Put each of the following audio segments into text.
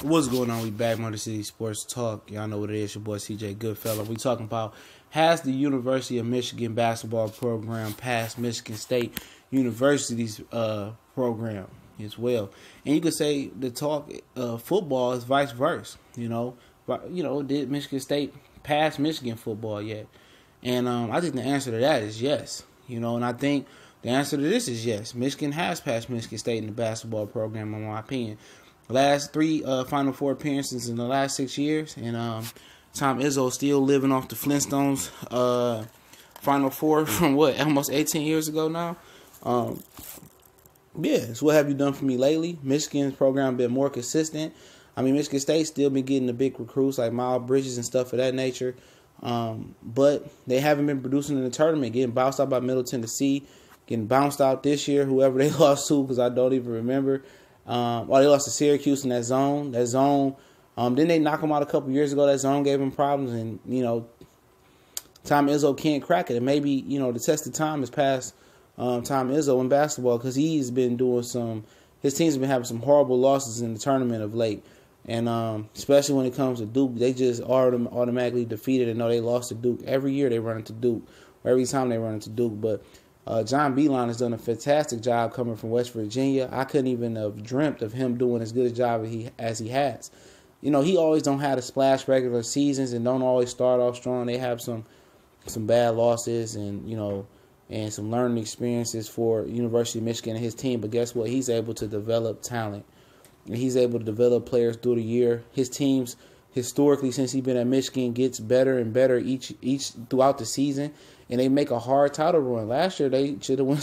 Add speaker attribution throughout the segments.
Speaker 1: What's going on? We back, Motor City Sports Talk. Y'all know what it is. Your boy CJ Goodfella. We talking about, has the University of Michigan basketball program passed Michigan State University's program as well? And you could say the talk football is vice versa. Did Michigan State pass Michigan football yet? And I think the answer to that is yes. And I think the answer to this is yes. Michigan has passed Michigan State in the basketball program, in my opinion. Last three Final Four appearances in the last 6 years, and Tom Izzo still living off the Flintstones Final Four from almost 18 years ago now. So what have you done for me lately? Michigan's program been more consistent. I mean, Michigan State still been getting the big recruits like Miles Bridges and stuff of that nature, but they haven't been producing in the tournament. Getting bounced out by Middle Tennessee, getting bounced out this year, whoever they lost to, because I don't even remember. They lost to Syracuse in that zone. Didn't they knock them out a couple years ago? That zone gave them problems, and Tom Izzo can't crack it. And maybe the test of time has passed Tom Izzo in basketball, because he's been doing his team's been having some horrible losses in the tournament of late, and especially when it comes to Duke, they just are automatically defeated and know they lost to Duke every year. They run into Duke, or every time they run into Duke, but. John Beilein has done a fantastic job coming from West Virginia. I couldn't even have dreamt of him doing as good a job as he has. He always don't have to splash regular seasons and don't always start off strong. They have some bad losses and and some learning experiences for University of Michigan and his team. But guess what? He's able to develop talent, and he's able to develop players through the year. His teams historically, since he's been at Michigan, gets better and better each throughout the season. And they make a hard title run. Last year, they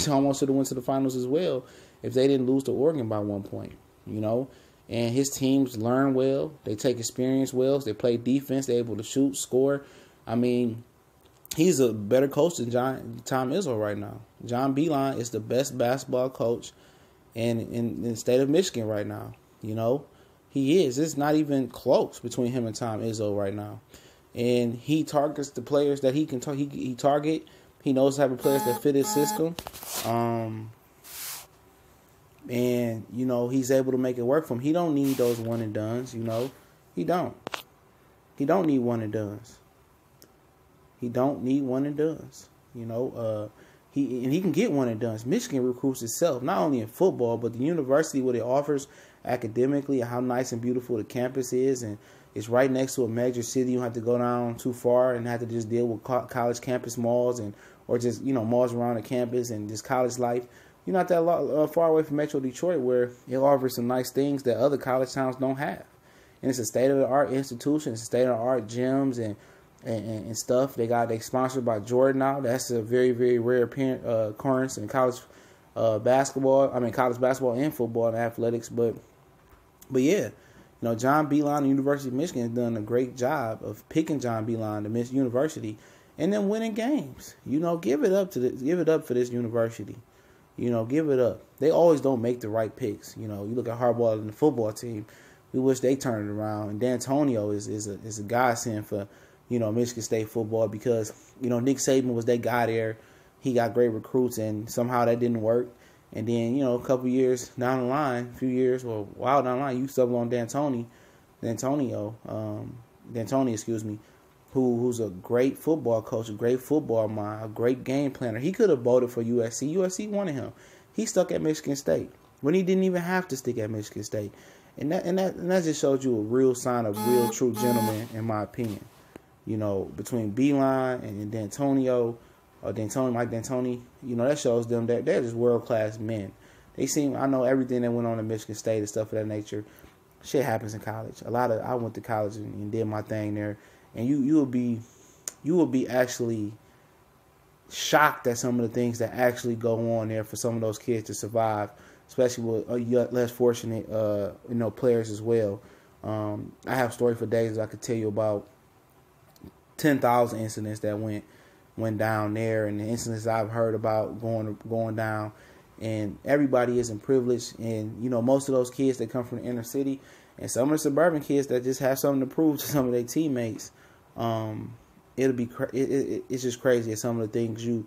Speaker 1: almost should have went to the finals as well if they didn't lose to Oregon by 1 point. And his teams learn well. They take experience well. They play defense. They're able to shoot, score. I mean, he's a better coach than Tom Izzo right now. John Beilein is the best basketball coach in the state of Michigan right now. He is. It's not even close between him and Tom Izzo right now. And he targets the players that he can he target. He knows the type of players that fit his system. And he's able to make it work for him. He don't need those one and dones, He don't. He don't need one and dones. He don't need one and dones. He can get one and dones. Michigan recruits itself, not only in football, but the university, what it offers academically, how nice and beautiful the campus is, and it's right next to a major city. You don't have to go down too far and have to just deal with college campus malls or just malls around the campus and just college life. You're not that far away from Metro Detroit, where it offers some nice things that other college towns don't have. And it's a state-of-the-art institution. It's a state-of-the-art gyms and stuff. They sponsored by Jordan now. That's a very, very rare occurrence in college basketball. I mean, college basketball and football and athletics. But yeah. John Beilein, the University of Michigan, has done a great job of picking John Beilein, the Miss University, and then winning games. Give it up for this university. Give it up. They always don't make the right picks. You look at Harbaugh and the football team. We wish they turned it around. And DAntoni is a godsend for Michigan State football, because Nick Saban was that guy there. He got great recruits, and somehow that didn't work. And then, a couple years down the line, a while down the line, you stumble on D'Antoni, who's a great football coach, a great football mind, a great game planner. He could have voted for USC. USC wanted him. He stuck at Michigan State when he didn't even have to stick at Michigan State. And that just shows you a real sign of real, true gentleman, in my opinion. Between Beilein and D'Antonio, Mike D'Antoni, that shows them that they're just world-class men. I know everything that went on in Michigan State and stuff of that nature. Shit happens in college. I went to college and did my thing there. And you will be actually shocked at some of the things that actually go on there for some of those kids to survive, especially with less fortunate, players as well. I have stories for days. I could tell you about 10,000 incidents that went down there, and the incidents I've heard about going down. And everybody isn't privileged, and most of those kids that come from the inner city, and some of the suburban kids that just have something to prove to some of their teammates. It's just crazy at some of the things you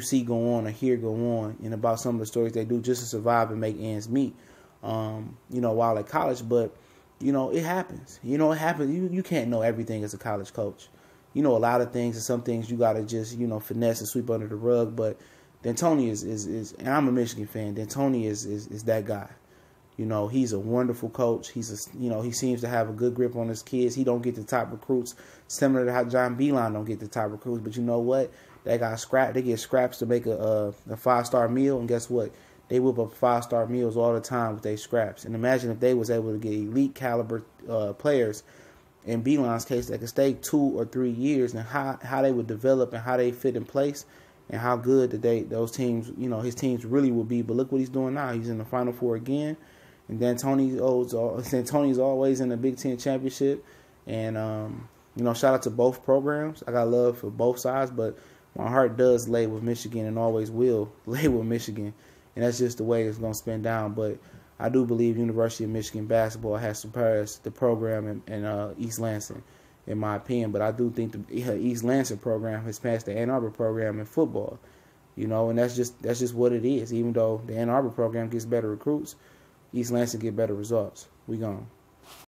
Speaker 1: see go on or hear go on, and about some of the stories they do just to survive and make ends meet. While at college, but it happens. It happens. You can't know everything as a college coach. A lot of things, and some things you got to just, finesse and sweep under the rug. But D'Antoni is and I'm a Michigan fan. D'Antoni is that guy. He's a wonderful coach. He seems to have a good grip on his kids. He don't get the top recruits, similar to how John Beilein don't get the top recruits. But you know what? They get scraps to make a 5-star meal, and guess what? They whip up 5-star meals all the time with their scraps. And imagine if they was able to get elite caliber players. In Beilein's case, that could stay 2 or 3 years, and how they would develop and how they fit in place, and how good that those teams, his teams really will be. But look what he's doing now. He's in the Final Four again, and D'Antoni's always in the Big Ten championship. And shout out to both programs. I got love for both sides, but my heart does lay with Michigan and always will lay with Michigan, and that's just the way it's going to spin down. But I do believe University of Michigan basketball has surpassed the program in East Lansing, in my opinion. But I do think the East Lansing program has passed the Ann Arbor program in football, and that's just what it is. Even though the Ann Arbor program gets better recruits, East Lansing get better results. We gone.